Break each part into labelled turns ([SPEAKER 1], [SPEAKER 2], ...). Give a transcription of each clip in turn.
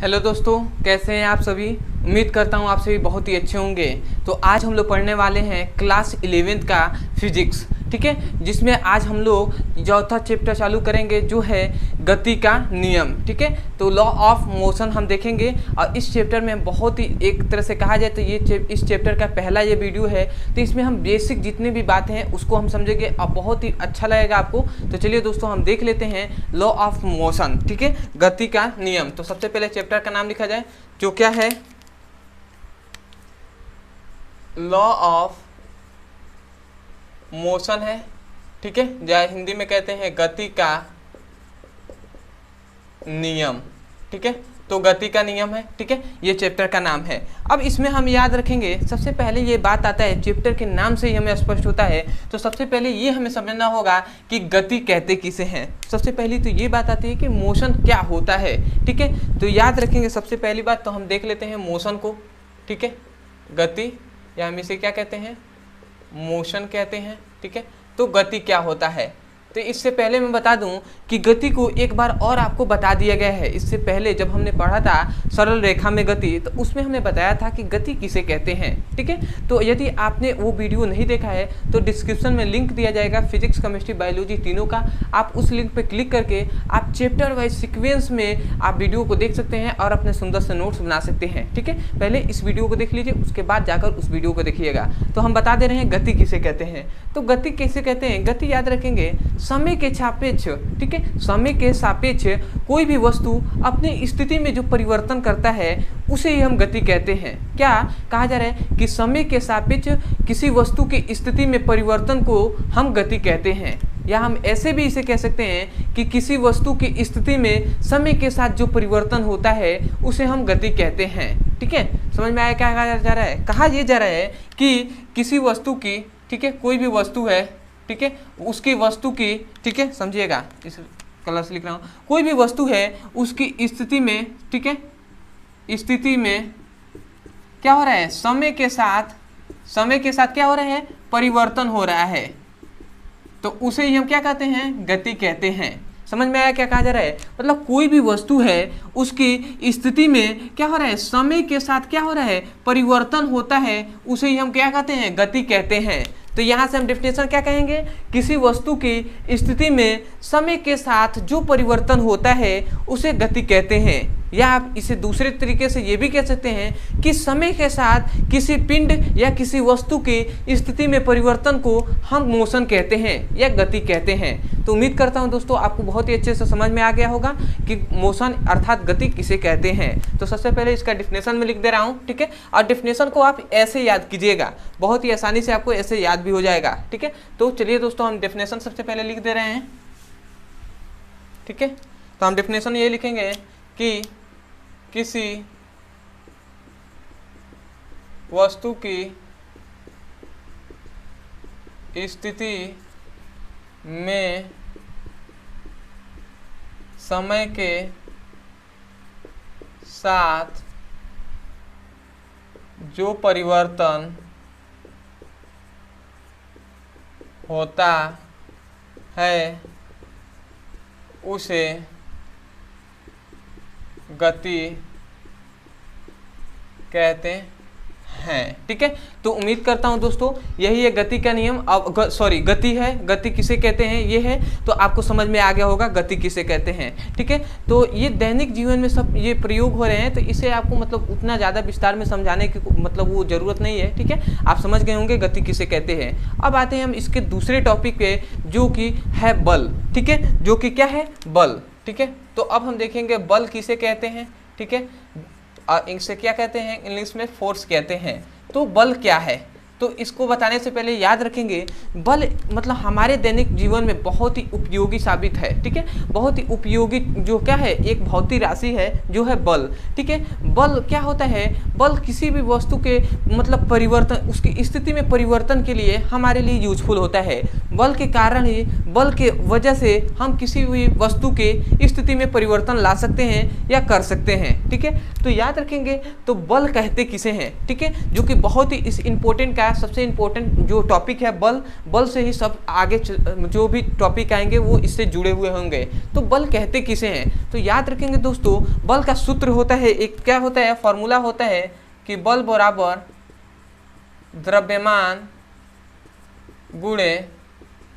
[SPEAKER 1] Hello दोस्तों, कैसे हैं आप सभी। उम्मीद करता हूं आप सभी बहुत ही अच्छे होंगे। तो आज हम लोग पढ़ने वाले हैं क्लास 11th का फिजिक्स, ठीक है, जिसमें आज हम लोग चौथा चैप्टर चालू करेंगे जो है गति का नियम, ठीक है। तो लॉ ऑफ मोशन हम देखेंगे और इस चैप्टर में बहुत ही एक तरह से कहा जाए तो इस चैप्टर का पहला ये वीडियो है। तो इसमें हम बेसिक जितने भी बातें हैं उसको हम समझेंगे और बहुत ही अच्छा लगेगा आपको। तो चलिए दोस्तों हम देख लेते हैं लॉ ऑफ मोशन, ठीक है, गति का नियम। तो सबसे पहले चैप्टर का नाम लिखा जाए जो क्या है, लॉ ऑफ मोशन है, ठीक है, या हिंदी में कहते हैं गति का नियम, ठीक है। तो गति का नियम है, ठीक है, ये चैप्टर का नाम है। अब इसमें हम याद रखेंगे, सबसे पहले ये बात आता है, चैप्टर के नाम से ही हमें स्पष्ट होता है। तो सबसे पहले ये हमें समझना होगा कि गति कहते किसे हैं। सबसे पहली तो ये बात आती है कि मोशन क्या होता है, ठीक है। तो याद रखेंगे सबसे पहली बात तो हम देख लेते हैं मोशन को, ठीक है, गति या हम इसे क्या कहते हैं, मोशन कहते हैं, ठीक है। तो गति क्या होता है, तो इससे पहले मैं बता दूं कि गति को एक बार और आपको बता दिया गया है। इससे पहले जब हमने पढ़ा था सरल रेखा में गति, तो उसमें हमने बताया था कि गति किसे कहते हैं, ठीक है। तो यदि आपने वो वीडियो नहीं देखा है तो डिस्क्रिप्शन में लिंक दिया जाएगा, फिजिक्स केमिस्ट्री बायोलॉजी तीनों का। आप उस लिंक पर क्लिक करके आप चैप्टर वाइज सिक्वेंस में आप वीडियो को देख सकते हैं और अपने सुंदर से नोट्स बना सकते हैं, ठीक है। पहले इस वीडियो को देख लीजिए, उसके बाद जाकर उस वीडियो को देखिएगा। तो हम बता दे रहे हैं गति किसे कहते हैं। तो गति कैसे कहते हैं, गति याद रखेंगे समय के सापेक्ष, ठीक है, समय के सापेक्ष कोई भी वस्तु अपने स्थिति में जो परिवर्तन करता है उसे ही हम गति कहते हैं। क्या कहा जा रहा है कि समय के सापेक्ष किसी वस्तु की स्थिति में परिवर्तन को हम गति कहते हैं, या हम ऐसे भी इसे कह सकते हैं कि किसी वस्तु की स्थिति में समय के साथ जो परिवर्तन होता है उसे हम गति कहते हैं, ठीक है। समझ में आया क्या कहा जा रहा है। कहा यह जा रहा है कि किसी वस्तु की, ठीक है, कोई भी वस्तु है, ठीक है, उसकी वस्तु की, ठीक है, समझिएगा, इस कलर से लिख रहा हूँ, कोई भी वस्तु है उसकी स्थिति में, ठीक है, स्थिति में क्या हो रहा है, समय के साथ क्या हो रहा है, परिवर्तन हो रहा है, तो उसे ही हम क्या कहते हैं, गति कहते हैं। समझ में आया क्या कहा जा रहा है। मतलब कोई भी वस्तु है उसकी स्थिति में क्या हो रहा है, समय के साथ क्या हो रहा है, परिवर्तन होता है, उसे ही हम क्या कहते हैं, गति कहते हैं। तो यहाँ से हम डेफिनेशन क्या कहेंगे, किसी वस्तु की स्थिति में समय के साथ जो परिवर्तन होता है उसे गति कहते हैं। या आप इसे दूसरे तरीके से ये भी कह सकते हैं कि समय के साथ किसी पिंड या किसी वस्तु की स्थिति में परिवर्तन को हम मोशन कहते हैं या गति कहते हैं। तो उम्मीद करता हूं दोस्तों आपको बहुत ही अच्छे से समझ में आ गया होगा कि मोशन अर्थात गति किसे कहते हैं। तो सबसे पहले इसका डेफिनेशन में लिख दे रहा हूं, ठीक है, और डेफिनेशन को आप ऐसे याद कीजिएगा, बहुत ही आसानी से आपको ऐसे याद भी हो जाएगा, ठीक है। तो चलिए दोस्तों हम डेफिनेशन सबसे पहले लिख दे रहे हैं, ठीक है। तो हम डेफिनेशन ये लिखेंगे कि किसी वस्तु की स्थिति में समय के साथ जो परिवर्तन होता है उसे गति कहते हैं, ठीक है। तो उम्मीद करता हूं दोस्तों यही है गति का नियम। अब गति है, गति किसे कहते हैं ये है, तो आपको समझ में आ गया होगा गति किसे कहते हैं, ठीक है। तो ये दैनिक जीवन में सब ये प्रयोग हो रहे हैं, तो इसे आपको मतलब उतना ज़्यादा विस्तार में समझाने की मतलब वो ज़रूरत नहीं है, ठीक है। आप समझ गए होंगे गति किसे कहते हैं। अब आते हैं हम इसके दूसरे टॉपिक पे जो कि है बल, ठीक है, जो कि क्या है, बल, ठीक है। तो अब हम देखेंगे बल किसे कहते हैं, ठीक है, और इनसे क्या कहते हैं, इंग्लिश में फोर्स कहते हैं। तो बल क्या है, तो इसको बताने से पहले याद रखेंगे बल मतलब हमारे दैनिक जीवन में बहुत ही उपयोगी साबित है, ठीक है, बहुत ही उपयोगी जो क्या है, एक भौतिक राशि है जो है बल, ठीक है। बल क्या होता है, बल किसी भी वस्तु के मतलब परिवर्तन, उसकी स्थिति में परिवर्तन के लिए हमारे लिए यूजफुल होता है। बल के कारण ही, बल के वजह से हम किसी भी वस्तु के स्थिति में परिवर्तन ला सकते हैं या कर सकते हैं, ठीक है। तो याद रखेंगे तो बल कहते किसे हैं, ठीक है, जो कि बहुत ही इस इंपॉर्टेंट का सबसे इम्पोर्टेंट जो टॉपिक है बल, बल से ही सब आगे जो भी टॉपिक आएंगे वो इससे जुड़े हुए होंगे। तो बल कहते किसे हैं, तो याद रखेंगे दोस्तों, बल का सूत्र होता है, एक क्या होता है, फॉर्मूला होता है कि बल बराबर द्रव्यमान गुणे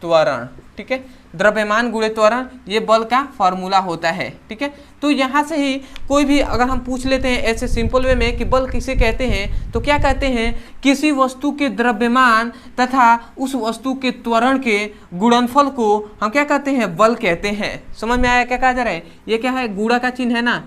[SPEAKER 1] त्वरण। ठीक है, द्रव्यमान गुणे त्वरण, ये बल का फॉर्मूला होता है। ठीक है, तो यहाँ से ही कोई भी अगर हम पूछ लेते हैं ऐसे सिंपल वे में कि बल किसे कहते हैं, तो क्या कहते हैं, किसी वस्तु के द्रव्यमान तथा उस वस्तु के त्वरण के गुणनफल को हम क्या कहते हैं, बल कहते हैं। समझ में आया क्या कहा जा रहा है, ये क्या है, गुणा का चिन्ह है ना,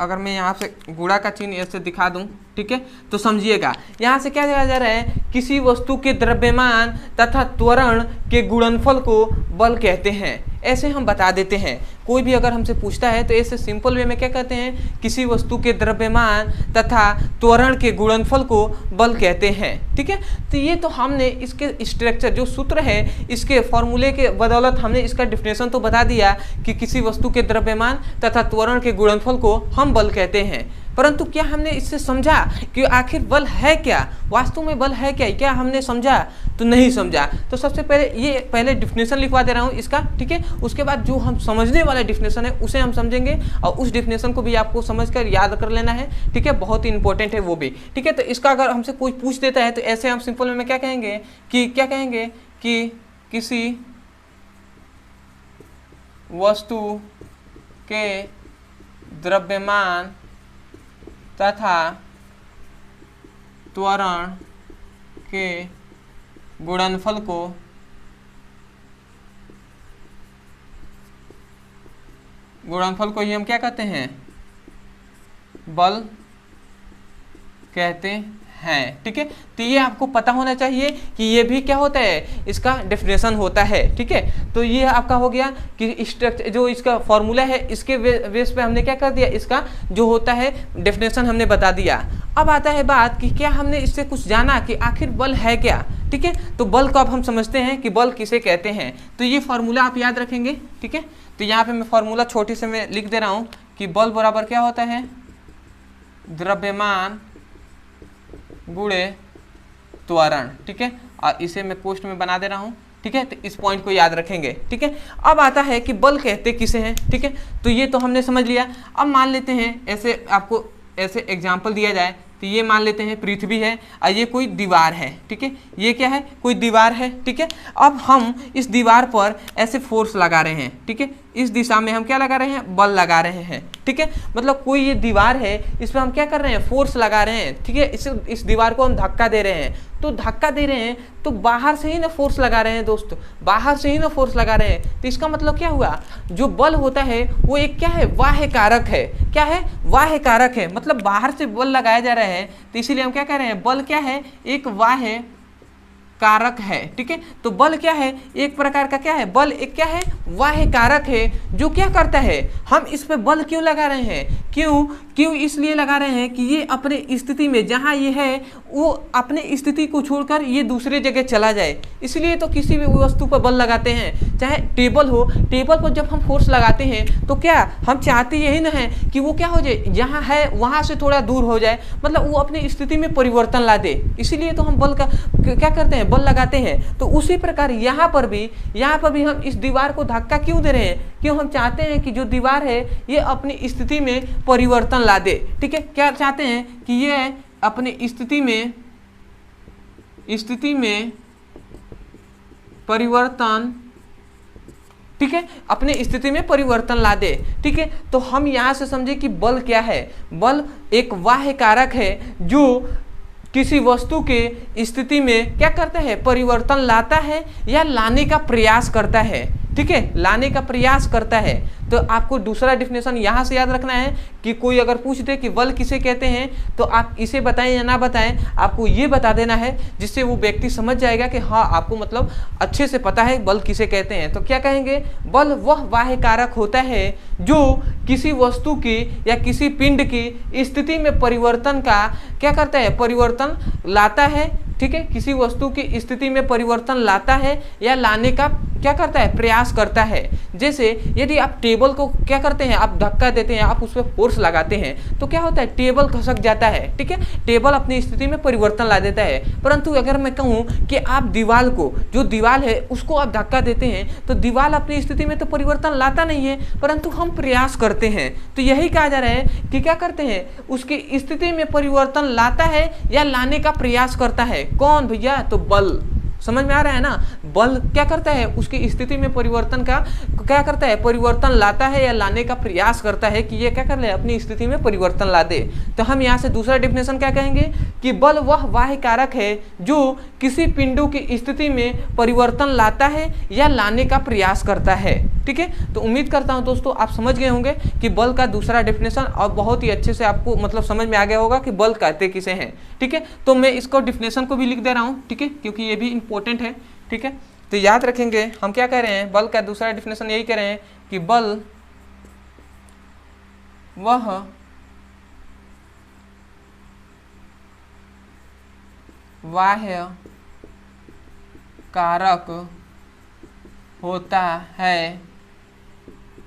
[SPEAKER 1] अगर मैं यहाँ से गुणा का चिन्ह ऐसे दिखा दूं, ठीक है, तो समझिएगा यहाँ से क्या कहा जा रहा है, किसी वस्तु के द्रव्यमान तथा त्वरण के गुणनफल को बल कहते हैं, ऐसे हम बता देते हैं। कोई भी अगर हमसे पूछता है तो ऐसे सिंपल वे में क्या कहते हैं, किसी वस्तु के द्रव्यमान तथा त्वरण के गुणनफल को बल कहते हैं। ठीक है, तो ये तो हमने इसके स्ट्रक्चर जो सूत्र है, इसके फॉर्मूले के बदौलत हमने इसका डिफिनेशन तो बता दिया कि किसी वस्तु के द्रव्यमान तथा त्वरण के गुणनफल को हम बल कहते हैं। परंतु क्या हमने इससे समझा कि आखिर बल है क्या, वास्तव में बल है क्या हमने समझा, तो नहीं समझा। तो सबसे पहले ये पहले डिफिनेशन लिखवा दे रहा हूँ इसका, ठीक है, उसके बाद जो हम समझने वाला डिफिनेशन है उसे हम समझेंगे, और उस डिफिनेशन को भी आपको समझकर याद कर लेना है। ठीक है, बहुत ही इंपॉर्टेंट है वो भी। ठीक है, तो इसका अगर हमसे कोई पूछ देता है तो ऐसे हम सिंपल में क्या कहेंगे कि किसी वस्तु के द्रव्यमान तथा त्वरण के गुणनफल को ही हम क्या कहते हैं, बल कहते हैं। ठीक है, तो ये आपको पता होना चाहिए कि ये भी क्या होता है, इसका डेफिनेशन होता है। ठीक है, तो ये आपका हो गया कि स्ट्रक्चर जो इसका फॉर्मूला है, इसके बेस पे हमने क्या कर दिया, इसका जो होता है डेफिनेशन हमने बता दिया। अब आता है बात कि क्या हमने इससे कुछ जाना कि आखिर बल है क्या। ठीक है, तो बल को अब हम समझते हैं कि बल किसे कहते हैं। तो ये फॉर्मूला आप याद रखेंगे। ठीक है, तो यहाँ पे मैं फॉर्मूला छोटी से मैं लिख दे रहा हूँ कि बल बराबर क्या होता है, द्रव्यमान गुणे त्वरण। ठीक है, और इसे मैं पोस्ट में बना दे रहा हूँ। ठीक है, तो इस पॉइंट को याद रखेंगे। ठीक है, अब आता है कि बल कहते किसे हैं। ठीक है, तो ये तो हमने समझ लिया। अब मान लेते हैं ऐसे आपको ऐसे एग्जाम्पल दिया जाए, तो ये मान लेते हैं पृथ्वी है और ये कोई दीवार है। ठीक है, ये क्या है, कोई दीवार है। ठीक है, अब हम इस दीवार पर ऐसे फोर्स लगा रहे हैं। ठीक है, इस दिशा में हम क्या लगा रहे हैं, बल लगा रहे हैं। ठीक है, मतलब कोई ये दीवार है, इस पर हम क्या कर रहे हैं, फोर्स लगा रहे हैं। ठीक है, इस दीवार को हम धक्का दे रहे हैं, तो धक्का दे रहे हैं तो बाहर से ही ना फोर्स लगा रहे हैं दोस्त, बाहर से ही ना फोर्स लगा रहे हैं। तो इसका मतलब क्या हुआ, जो बल होता है वो एक क्या है, बाह्य कारक है। क्या है, बाह्य कारक है, मतलब बाहर से बल लगाया जा रहा है, तो इसीलिए हम क्या कह रहे हैं, बल क्या है, एक बाह्य कारक है। ठीक है, तो बल क्या है, एक प्रकार का क्या है, बल एक क्या है, बाह्य कारक है, जो क्या करता है, हम इस पे बल क्यों लगा रहे हैं, क्यों इसलिए लगा रहे हैं कि ये अपने स्थिति में जहाँ ये है वो अपने स्थिति को छोड़कर ये दूसरे जगह चला जाए। इसलिए तो किसी भी वस्तु पर बल लगाते हैं, चाहे टेबल हो, टेबल पर जब हम फोर्स लगाते हैं तो क्या हम चाहते यही ना है कि वो क्या हो जाए, जहाँ है वहाँ से थोड़ा दूर हो जाए, मतलब वो अपनी स्थिति में परिवर्तन ला दे। इसीलिए तो हम बल का क्या करते हैं, बल लगाते हैं। तो उसी प्रकार यहाँ पर भी हम इस दीवार को धक्का क्यों दे रहे हैं, क्यों हम चाहते हैं कि जो दीवार है ये अपनी स्थिति में परिवर्तन ला दे। ठीक है, क्या चाहते हैं कि ये अपनी स्थिति में परिवर्तन, ठीक है, अपने स्थिति में परिवर्तन ला दे। ठीक है, तो हम यहाँ से समझे कि बल क्या है, बल एक बाह्य कारक है जो किसी वस्तु के स्थिति में क्या करता है, परिवर्तन लाता है या लाने का प्रयास करता है। ठीक है, लाने का प्रयास करता है। तो आपको दूसरा डिफिनेशन यहाँ से याद रखना है कि कोई अगर पूछ दे कि बल किसे कहते हैं, तो आप इसे बताएं या ना बताएं, आपको ये बता देना है, जिससे वो व्यक्ति समझ जाएगा कि हाँ आपको मतलब अच्छे से पता है बल किसे कहते हैं। तो क्या कहेंगे, बल वह बाह्य कारक होता है जो किसी वस्तु की या किसी पिंड की स्थिति में परिवर्तन का क्या करता है, परिवर्तन लाता है। ठीक है, किसी वस्तु की स्थिति में परिवर्तन लाता है या लाने का क्या करता है, प्रयास करता है। जैसे यदि आप टेबल को क्या करते हैं, आप धक्का देते हैं, आप उस पर फोर्स लगाते हैं तो क्या होता है, टेबल खसक जाता है, ठीक है, टेबल अपनी स्थिति में परिवर्तन ला देता है। परंतु अगर मैं कहूँ कि आप दीवार को, जो दीवार है उसको आप धक्का देते हैं तो दीवार अपनी स्थिति में तो परिवर्तन लाता नहीं है, परंतु हम प्रयास करते हैं। तो यही कहा जा रहा है कि क्या करते हैं, उसकी स्थिति में परिवर्तन लाता है या लाने का प्रयास करता है। कौन भैया, तो बल। समझ में आ रहा है ना, बल क्या करता है, उसकी स्थिति में परिवर्तन का क्या करता है, परिवर्तन लाता है या लाने का प्रयास करता है कि ये क्या कर ले, अपनी स्थिति में परिवर्तन ला दे। तो हम यहाँ से दूसरा डेफिनेशन क्या कहेंगे कि बल वह बाह्य कारक है जो किसी पिंडों की स्थिति में परिवर्तन लाता है या लाने का प्रयास करता है। ठीक है, तो उम्मीद करता हूँ दोस्तों आप समझ गए होंगे कि बल का दूसरा डेफिनेशन, और बहुत ही अच्छे से आपको मतलब समझ में आ गया होगा कि बल कहते किसे हैं। ठीक है, तो मैं इसको डेफिनेशन को भी लिख दे रहा हूँ, ठीक है, क्योंकि ये भी इंपॉर्टेंट है। ठीक है, तो याद रखेंगे हम क्या कह रहे हैं, बल का दूसरा डेफिनेशन यही कह रहे हैं कि बल वह बाह्य कारक होता है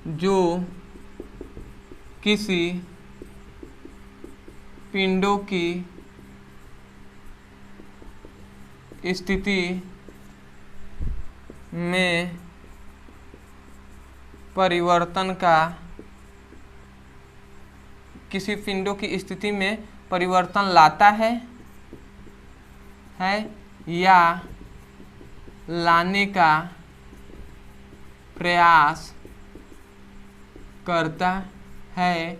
[SPEAKER 1] जो किसी पिंडों की स्थिति में परिवर्तन का, किसी पिंडों की स्थिति में परिवर्तन लाता है या लाने का प्रयास करता है,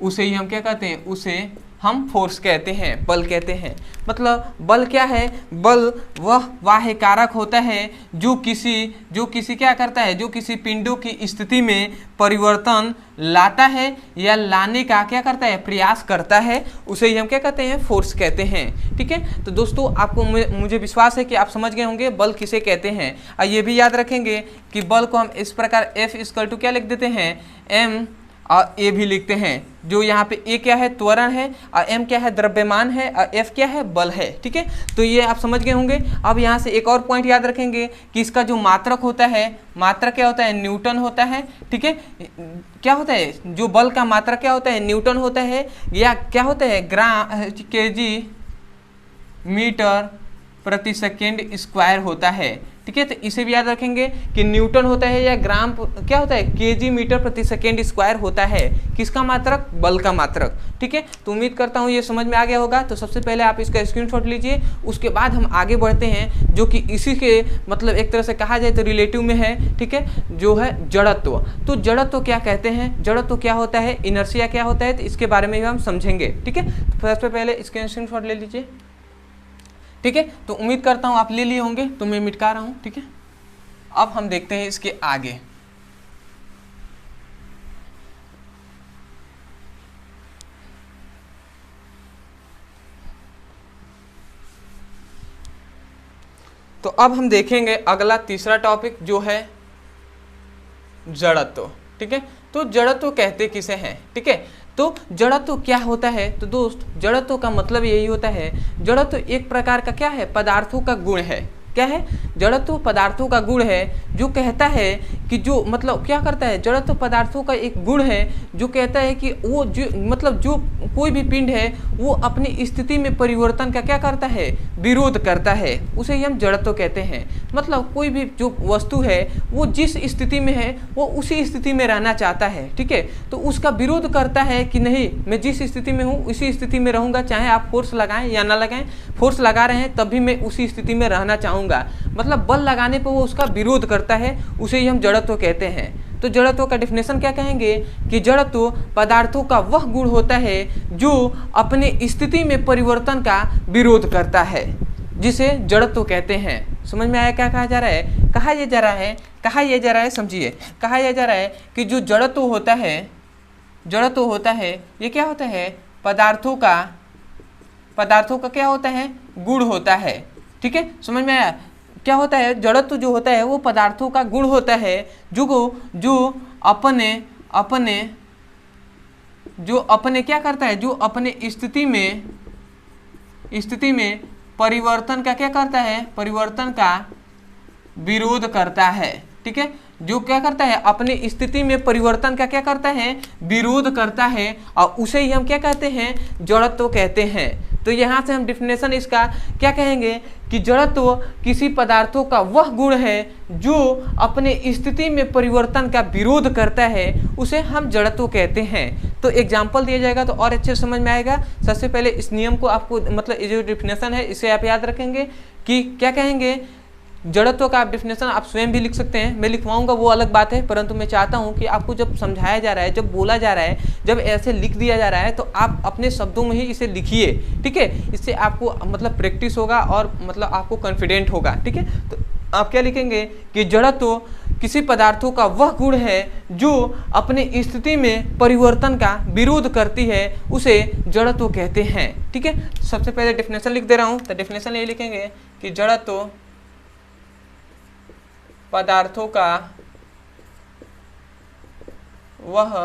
[SPEAKER 1] उसे ही हम क्या कहते हैं, उसे हम फोर्स कहते हैं, बल कहते हैं। मतलब बल क्या है, बल वह बाह्य कारक होता है जो किसी क्या करता है, जो किसी पिंडों की स्थिति में परिवर्तन लाता है या लाने का क्या करता है, प्रयास करता है, उसे ही हम क्या कहते हैं, फोर्स कहते हैं। ठीक है, तो दोस्तों आपको मुझे विश्वास है कि आप समझ गए होंगे बल किसे कहते हैं। और ये भी याद रखेंगे कि बल को हम इस प्रकार F = क्या लिख देते हैं, m, और ए भी लिखते हैं। जो यहाँ पे ए क्या है, त्वरण है, और एम क्या है, द्रव्यमान है, और एफ क्या है, बल है। ठीक है, तो ये आप समझ गए होंगे। अब यहाँ से एक और पॉइंट याद रखेंगे कि इसका जो मात्रक होता है, मात्रक क्या होता है, न्यूटन होता है। ठीक है, क्या होता है, जो बल का मात्रक क्या होता है, न्यूटन होता है, या क्या होता है, kg मीटर प्रति सेकेंड स्क्वायर होता है। ठीक है, तो इसे भी याद रखेंगे कि न्यूटन होता है या ग्राम क्या होता है, केजी मीटर प्रति सेकेंड स्क्वायर होता है। किसका मात्रक, बल का मात्रक। ठीक है, तो उम्मीद करता हूँ ये समझ में आ गया होगा। तो सबसे पहले आप इसका स्क्रीनशॉट लीजिए, उसके बाद हम आगे बढ़ते हैं, जो कि इसी के मतलब एक तरह से कहा जाए तो रिलेटिव में है। ठीक है, जो है जड़त्व। तो जड़त्व क्या कहते हैं, जड़त्व क्या होता है, इनर्शिया क्या होता है, तो इसके बारे में भी हम समझेंगे। ठीक है, तो सबसे पहले इसका स्क्रीनशॉट ले लीजिए। ठीक है, तो उम्मीद करता हूँ आप ले लिए होंगे, तो मैं मिटा रहा हूँ। ठीक है, अब हम देखते हैं इसके आगे। तो अब हम देखेंगे अगला तीसरा टॉपिक जो है जड़त्व। ठीक है, तो जड़त्व कहते किसे हैं। ठीक है, तो जड़त्व क्या होता है, तो दोस्त जड़त्व का मतलब यही होता है, जड़त्व एक प्रकार का क्या है, पदार्थों का गुण है। क्या है, जड़त्व पदार्थों का गुण है जो कहता है कि जो मतलब क्या करता है, जड़त्व पदार्थों का एक गुण है जो कहता है कि वो जो मतलब जो कोई भी पिंड है वो अपनी स्थिति में परिवर्तन का क्या करता है, विरोध करता है, उसे ही हम जड़त्व कहते हैं। मतलब कोई भी जो वस्तु है वो जिस स्थिति में है वो उसी स्थिति में रहना चाहता है। ठीक है, तो उसका विरोध करता है कि नहीं, मैं जिस स्थिति में हूँ उसी स्थिति में रहूँगा, चाहे आप फोर्स लगाएं या ना लगाएं। फोर्स लगा रहे हैं तब भी मैं उसी स्थिति में रहना चाहूँगा। मतलब बल लगाने पर वो उसका विरोध करता है, उसे ही हम जड़त्व कहते हैं। तो जड़त्व का डेफिनेशन क्या कहेंगे कि जड़त्व पदार्थों का वह गुण होता है जो अपने स्थिति में परिवर्तन का विरोध करता है, जिसे जड़त्व कहते हैं। समझ में आया क्या कहा जा रहा है, कहा यह जा रहा है, समझिए, कहा यह जा रहा है कि जो जड़त्व होता है ये क्या होता है, पदार्थों का क्या होता है, गुण होता है। ठीक है, समझ में आया, क्या होता है, जड़त्व जो होता है वो पदार्थों का गुण होता है जो अपने क्या करता है, जो अपने स्थिति में परिवर्तन का क्या करता है, परिवर्तन का विरोध करता है। ठीक है, जो क्या करता है, अपनी स्थिति में परिवर्तन का क्या करता है, विरोध करता है, और उसे ही हम क्या कहते हैं, जड़त्व कहते हैं। तो यहाँ से हम डिफिनेशन इसका क्या कहेंगे कि जड़त्व किसी पदार्थों का वह गुण है जो अपने स्थिति में परिवर्तन का विरोध करता है, उसे हम जड़त्व कहते हैं। तो एग्जाम्पल दिया जाएगा तो और अच्छे समझ में आएगा। सबसे पहले इस नियम को आपको, मतलब ये जो डिफिनेशन है इसे आप याद रखेंगे कि क्या कहेंगे, जड़त्व का आप डिफिनेशन आप स्वयं भी लिख सकते हैं, मैं लिखवाऊंगा वो अलग बात है, परंतु मैं चाहता हूं कि आपको जब समझाया जा रहा है, जब बोला जा रहा है, जब ऐसे लिख दिया जा रहा है, तो आप अपने शब्दों में ही इसे लिखिए। ठीक है, इससे आपको मतलब प्रैक्टिस होगा और मतलब आपको कॉन्फिडेंट होगा। ठीक है, तो आप क्या लिखेंगे कि जड़त्व किसी पदार्थों का वह गुण है जो अपनी स्थिति में परिवर्तन का विरोध करती है, उसे जड़त्व कहते हैं। ठीक है, सबसे पहले डिफिनेशन लिख दे रहा हूँ, तो डिफिनेशन ये लिखेंगे कि जड़त्व पदार्थों का वह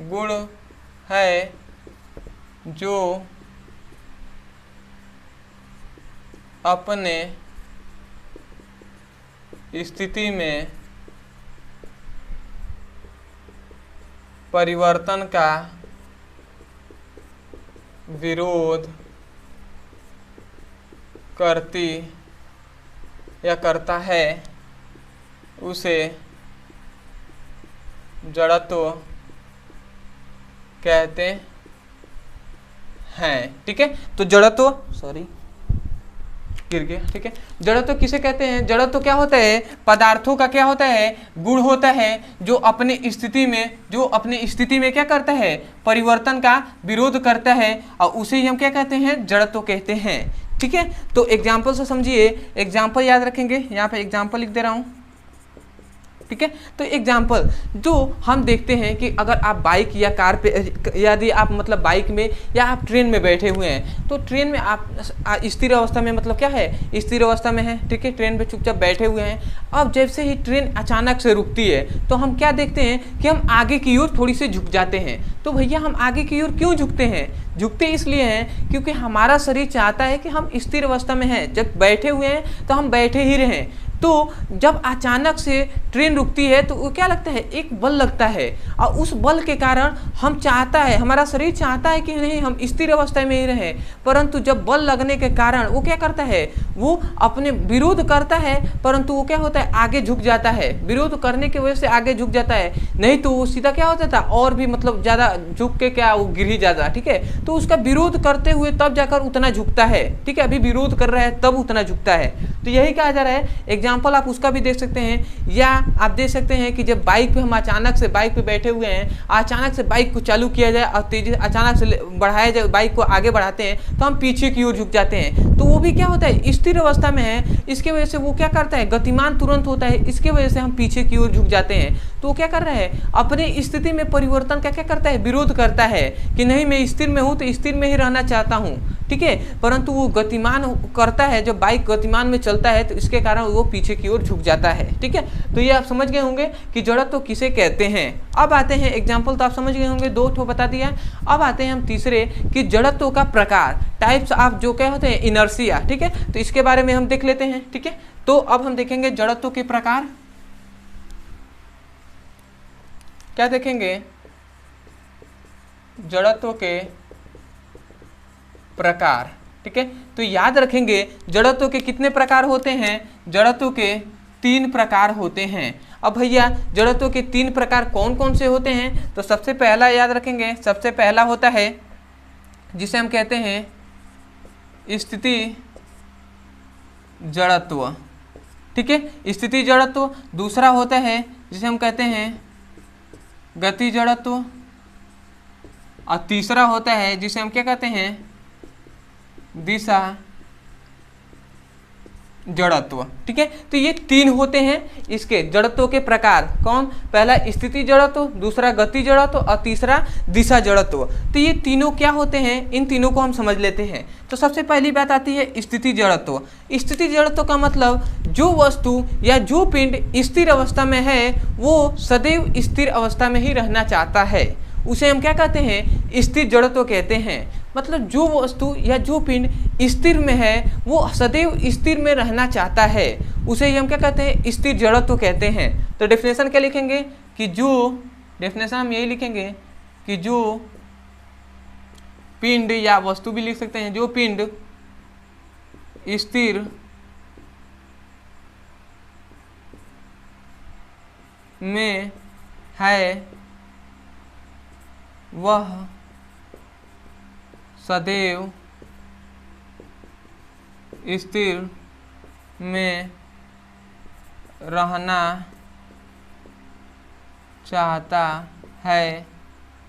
[SPEAKER 1] गुण है जो अपने स्थिति में परिवर्तन का विरोध करती या करता है, उसे जड़त्व कहते हैं। ठीक है, तो जड़त्व, सॉरी गिर गया। ठीक है, जड़त्व किसे कहते हैं, जड़त्व क्या होता है, पदार्थों का क्या होता है, गुण होता है जो अपनी स्थिति में क्या करता है, परिवर्तन का विरोध करता है, और उसे ही हम क्या कहते हैं, जड़त्व कहते हैं। ठीक है, तो एग्जाम्पल से समझिए, एग्जाम्पल याद रखेंगे, यहाँ पे एग्जाम्पल लिख दे रहा हूँ। ठीक है, तो एग्जाम्पल जो हम देखते हैं कि अगर आप बाइक या कार पे, यदि आप मतलब बाइक में या आप ट्रेन में बैठे हुए हैं, तो ट्रेन में आप स्थिर अवस्था में, मतलब क्या है, स्थिर अवस्था में है। ठीक है, ट्रेन पे चुपचाप बैठे हुए हैं। अब जैसे ही ट्रेन अचानक से रुकती है, तो हम क्या देखते हैं कि हम आगे की ओर थोड़ी सी झुक जाते हैं। तो भैया हम आगे की ओर क्यों झुकते हैं, झुकते इसलिए हैं क्योंकि हमारा शरीर चाहता है कि हम स्थिर अवस्था में हैं, जब बैठे हुए हैं तो हम बैठे ही रहें। तो जब अचानक से ट्रेन रुकती है तो वो क्या लगता है, एक बल लगता है, और उस बल के कारण हम चाहता है, हमारा शरीर चाहता है कि नहीं हम स्थिर अवस्था में ही रहें, परंतु जब बल लगने के कारण वो क्या करता है, वो अपने विरोध करता है, परंतु वो क्या होता है, आगे झुक जाता है। विरोध करने की वजह से आगे झुक जाता है, नहीं तो वो सीधा क्या होता था, और भी मतलब ज़्यादा झुक के क्या वो गिर ही जाता। ठीक है, तो उसका विरोध करते हुए तब जाकर उतना झुकता है। ठीक है, अभी विरोध कर रहा है तब उतना झुकता है। तो यही कहा जा रहा है। एग्जाम्पल आप उसका भी देख सकते हैं, या आप देख सकते हैं कि जब बाइक पे हम अचानक से बाइक पे बैठे हुए हैं, अचानक से बाइक को चालू किया जाए और तेजी अचानक से बढ़ाया जाए, बाइक को आगे बढ़ाते हैं, तो हम पीछे की ओर झुक जाते हैं। तो वो भी क्या होता है, स्थिर अवस्था में है, इसके वजह से वो क्या करता है, गतिमान तुरंत होता है, इसके वजह से हम पीछे की ओर झुक जाते हैं। तो वो क्या कर रहा है, अपने स्थिति में परिवर्तन का क्या करता है, विरोध करता है कि नहीं मैं स्थिर में हूँ तो स्थिर में ही रहना चाहता हूँ। ठीक है, परंतु वो गतिमान करता है, जब बाइक गतिमान में चलता है तो इसके कारण वो पीछे की ओर झुक जाता है। ठीक है, तो ये आप समझ गए होंगे कि जड़त्व तो किसे कहते हैं। अब आते हैं एग्जाम्पल, तो आप समझ गए होंगे, 2 ठो बता दिया। अब आते हैं हम तीसरे कि जड़त्व का प्रकार, टाइप्स ऑफ जो क्या होते हैं, इनर्शिया। ठीक है, तो इसके बारे में हम देख लेते हैं। ठीक है, तो अब हम देखेंगे जड़त्व के प्रकार, क्या देखेंगे, जड़त्व के प्रकार। ठीक है, तो याद रखेंगे जड़त्व के कितने प्रकार होते हैं, जड़त्व के 3 प्रकार होते हैं। अब भैया जड़त्व के 3 प्रकार कौन कौन से होते हैं, तो सबसे पहला याद रखेंगे, सबसे पहला होता है जिसे हम कहते हैं स्थिति जड़त्व। ठीक है, स्थिति जड़त्व। दूसरा होता है जिसे हम कहते हैं गति जड़त्व, और तीसरा होता है जिसे हम क्या कहते हैं, दिशा जड़त्व। ठीक है, तो ये 3 होते हैं इसके जड़त्व के प्रकार। कौन, पहला स्थिति जड़त्व, दूसरा गति जड़त्व और तीसरा दिशा जड़त्व। तो ये तीनों क्या होते हैं, इन तीनों को हम समझ लेते हैं। तो सबसे पहली बात आती है स्थिति जड़त्व। स्थिति जड़त्व का मतलब जो वस्तु या जो पिंड स्थिर अवस्था में है वो सदैव स्थिर अवस्था में ही रहना चाहता है, उसे हम क्या कहते हैं, स्थिर जड़त्व कहते हैं। मतलब जो वस्तु या जो पिंड स्थिर में है वो सदैव स्थिर में रहना चाहता है, उसे ही हम क्या कहते हैं, स्थिर जड़त्व कहते हैं। तो डेफिनेशन क्या लिखेंगे कि जो, डेफिनेशन हम यही लिखेंगे कि जो पिंड, या वस्तु भी लिख सकते हैं, जो पिंड स्थिर में है वह सदैव स्थिर में रहना चाहता है,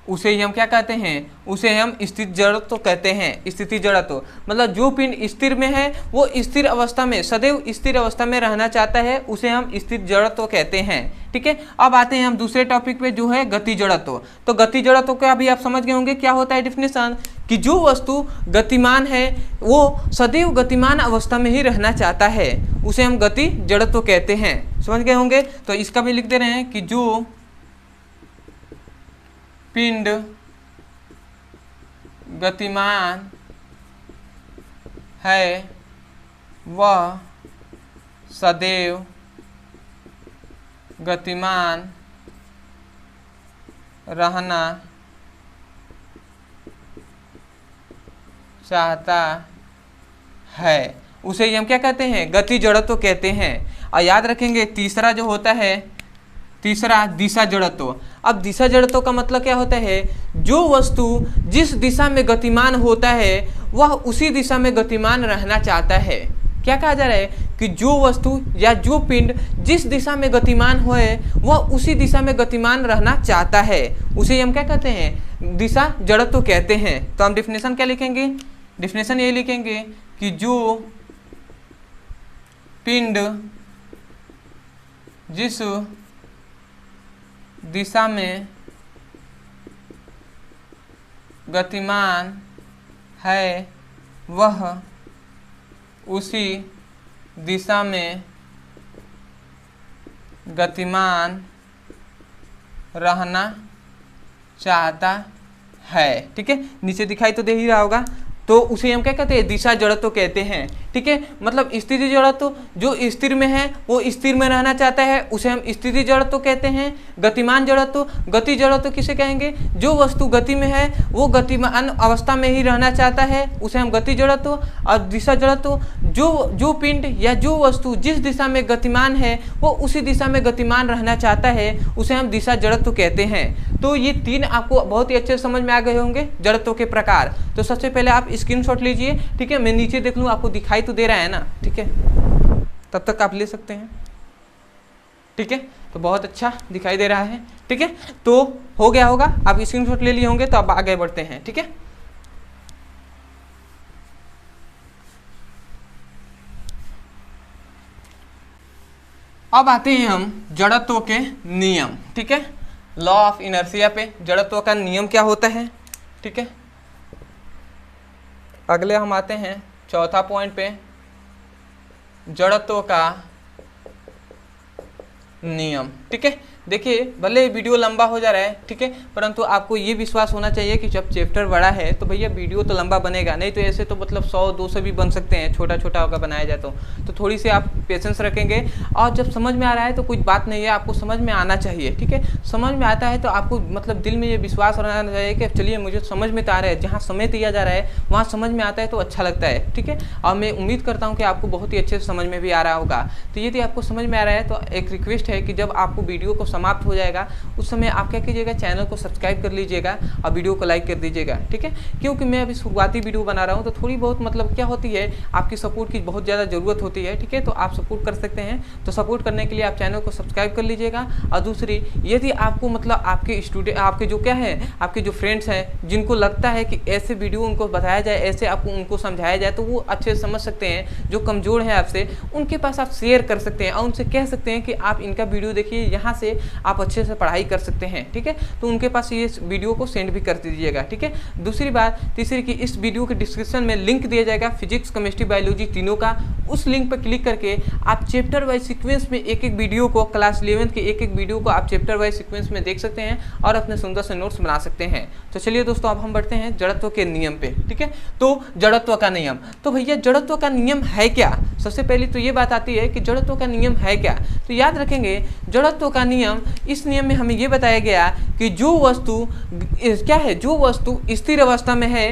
[SPEAKER 1] उसे ही हम क्या कहते हैं, उसे हम स्थिर जड़त्व कहते हैं। स्थिति जड़त्व मतलब जो पिंड स्थिर में है वो स्थिर अवस्था में, सदैव स्थिर अवस्था में रहना चाहता है, उसे हम स्थिर जड़त्व कहते हैं। ठीक है, अब आते हैं हम दूसरे टॉपिक पे जो है गति जड़त्व। तो गति जड़त्व का भी आप समझ गए होंगे क्या होता है डेफिनेशन, कि जो वस्तु गतिमान है वो सदैव गतिमान अवस्था में ही रहना चाहता है, उसे हम गति जड़त्व कहते हैं। समझ गए होंगे। तो इसका भी लिख दे रहे हैं कि जो पिंड गतिमान है वह सदैव गतिमान रहना चाहता है, उसे ही हम क्या कहते हैं, गति जड़त्व कहते हैं। और याद रखेंगे तीसरा जो होता है, तीसरा दिशा जड़त्व। अब दिशा जड़त्व का मतलब क्या होता है, जो वस्तु जिस दिशा में गतिमान होता है वह उसी दिशा में गतिमान रहना चाहता है। क्या कहा जा रहा है कि जो वस्तु या जो पिंड जिस दिशा में गतिमान होए वह उसी दिशा में गतिमान रहना चाहता है, उसे हम क्या कहते हैं, दिशा जड़त्व कहते हैं। तो हम डेफिनेशन क्या लिखेंगे, डेफिनेशन ये लिखेंगे कि जो पिंड जिस दिशा में गतिमान है वह उसी दिशा में गतिमान रहना चाहता है। ठीक है, नीचे दिखाई तो दे ही रहा होगा। तो उसे हम क्या कहते हैं, दिशा जड़त्व कहते हैं। ठीक है, मतलब स्थिति जड़त्व जो स्थिर में है वो स्थिर में रहना चाहता है, उसे हम स्थिति जड़त्व कहते हैं। गतिमान जड़त्व, गति जड़त्व किसे कहेंगे, जो वस्तु गति में है वो गतिमान अवस्था में ही रहना चाहता है, उसे हम गति जड़त्व। और दिशा जड़त्व, जो पिंड या जो वस्तु जिस दिशा में गतिमान है वो उसी दिशा में गतिमान रहना चाहता है, उसे हम दिशा जड़त्व कहते हैं। तो ये तीन आपको बहुत ही अच्छे से समझ में आ गए होंगे जड़त्व के प्रकार। तो सबसे पहले आप स्क्रीनशॉट लीजिए। ठीक है, मैं नीचे देख लूँ, आपको दिखाई तो दे रहा है ना। ठीक है, तब तक आप ले सकते हैं। ठीक है, तो बहुत अच्छा दिखाई दे रहा है। ठीक है, तो हो गया होगा, आप स्क्रीनशॉट ले लिए होंगे। तो अब आगे बढ़ते हैं। ठीक है, अब आते हैं हम जड़त्व के नियम। ठीक है, लॉ ऑफ इनर्शिया पे जड़त्व का नियम क्या होता है। ठीक है, अगले हम आते हैं चौथा पॉइंट पे, जड़त्व का नियम। ठीक है, देखिए भले वीडियो लंबा हो जा रहा है, ठीक है, परंतु आपको ये विश्वास होना चाहिए कि जब चैप्टर बड़ा है तो भैया वीडियो तो लंबा बनेगा, नहीं तो ऐसे तो मतलब 100-200 भी बन सकते हैं, छोटा छोटा होकर बनाया जाए तो थोड़ी सी आप पेशेंस रखेंगे। और जब समझ में आ रहा है तो कुछ बात नहीं है, आपको समझ में आना चाहिए। ठीक है, समझ में आता है तो आपको मतलब दिल में ये विश्वास रहना चाहिए कि चलिए मुझे समझ में तो आ रहा है, जहाँ समय दिया जा रहा है वहाँ समझ में आता है तो अच्छा लगता है। ठीक है, और मैं उम्मीद करता हूँ कि आपको बहुत ही अच्छे से समझ में भी आ रहा होगा। तो यदि आपको समझ में आ रहा है तो एक रिक्वेस्ट है कि जब आपको वीडियो को समाप्त हो जाएगा उस समय आप क्या कीजिएगा, चैनल को सब्सक्राइब कर लीजिएगा और वीडियो को लाइक कर दीजिएगा। ठीक है, क्योंकि मैं अभी शुरुआती वीडियो बना रहा हूँ तो थोड़ी बहुत मतलब क्या होती है, आपकी सपोर्ट की बहुत ज़्यादा ज़रूरत होती है। ठीक है, तो आप सपोर्ट कर सकते हैं। तो सपोर्ट करने के लिए आप चैनल को सब्सक्राइब कर लीजिएगा। और दूसरी, यदि आपको मतलब आपके स्टूडेंट, आपके जो क्या है, आपके जो फ्रेंड्स हैं जिनको लगता है कि ऐसे वीडियो उनको बताया जाए, ऐसे आपको उनको समझाया जाए तो वो अच्छे से समझ सकते हैं, जो कमज़ोर हैं आपसे, उनके पास आप शेयर कर सकते हैं और उनसे कह सकते हैं कि आप इनका वीडियो देखिए, यहाँ से आप अच्छे से पढ़ाई कर सकते हैं, ठीक है। तो उनके पास ये वीडियो को सेंड भी कर दीजिएगा, ठीक है। दूसरी बात, तीसरी कि इस वीडियो के डिस्क्रिप्शन में लिंक दिया जाएगा फिजिक्स, केमिस्ट्री, बायोलॉजी तीनों का। उस लिंक पर क्लिक करके आप चैप्टर वाइज सीक्वेंस में एक एक वीडियो को, क्लास 11 के एक एक वीडियो को आप चैप्टर वाइज सीक्वेंस में देख सकते हैं और अपने सुंदर से नोट्स बना सकते हैं। तो चलिए दोस्तों, अब हम बढ़ते हैं जड़त्व के नियम पे, ठीक है। तो जड़त्व का नियम, तो भैया जड़त्व का नियम है क्या? सबसे पहले तो ये बात आती है कि जड़त्व का नियम है क्या। तो याद रखेंगे जड़त्व का नियम, इस नियम में हमें ये बताया गया कि जो वस्तु क्या है, जो वस्तु स्थिर अवस्था में है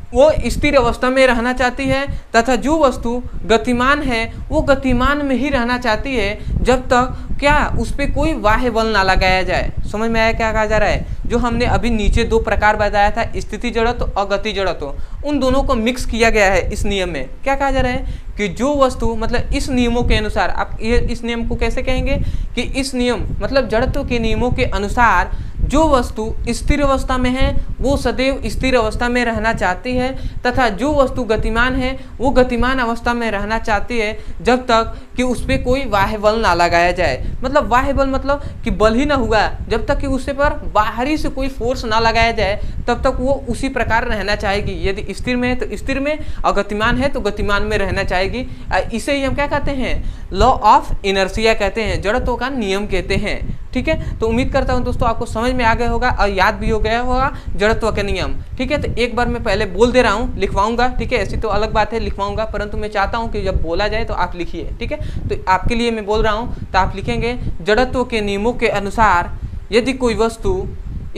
[SPEAKER 1] वो स्थिर अवस्था में रहना चाहती है, तथा जो वस्तु गतिमान है वो गतिमान में ही रहना चाहती है जब तक क्या उस पर कोई बाह्य बल ना लगाया जाए। समझ में आया क्या कहा जा रहा है? जो हमने अभी नीचे दो प्रकार बताया था, स्थिति जड़त्व और गति जड़त्व, उन दोनों को मिक्स किया गया है इस नियम में। क्या कहा जा रहा है कि जो वस्तु, मतलब इस नियमों के अनुसार, आप ये इस नियम को कैसे कहेंगे कि इस नियम मतलब जड़त्व के नियमों के अनुसार जो वस्तु स्थिर अवस्था में है वो सदैव स्थिर अवस्था में रहना चाहती है, तथा जो वस्तु गतिमान है वो गतिमान अवस्था में रहना चाहती है जब तक कि उस पर कोई बाह्य बल ना लगाया जाए। मतलब बाह्य बल मतलब कि बल ही ना हुआ, जब तक कि उस पर बाहरी से कोई फोर्स ना लगाया जाए तब तक वो उसी प्रकार रहना चाहेगी। यदि स्थिर में है तो स्थिर में, और गतिमान है तो गतिमान में रहना चाहेगी। इसे ही हम क्या कहते हैं? लॉ ऑफ इनर्शिया कहते हैं, जड़त्व का नियम कहते हैं, ठीक है। तो उम्मीद करता हूं दोस्तों आपको समझ में आ गया होगा और याद भी हो गया होगा जड़त्व का नियम, ठीक है। तो एक बार मैं पहले बोल दे रहा हूं, लिखवाऊंगा, ठीक है। ऐसी तो अलग बात है लिखवाऊंगा, परंतु मैं चाहता हूं कि जब बोला जाए तो आप लिखिए, ठीक है। तो आपके लिए मैं बोल रहा हूं, तो आप लिखेंगे जड़त्व के नियमों के अनुसार यदि कोई वस्तु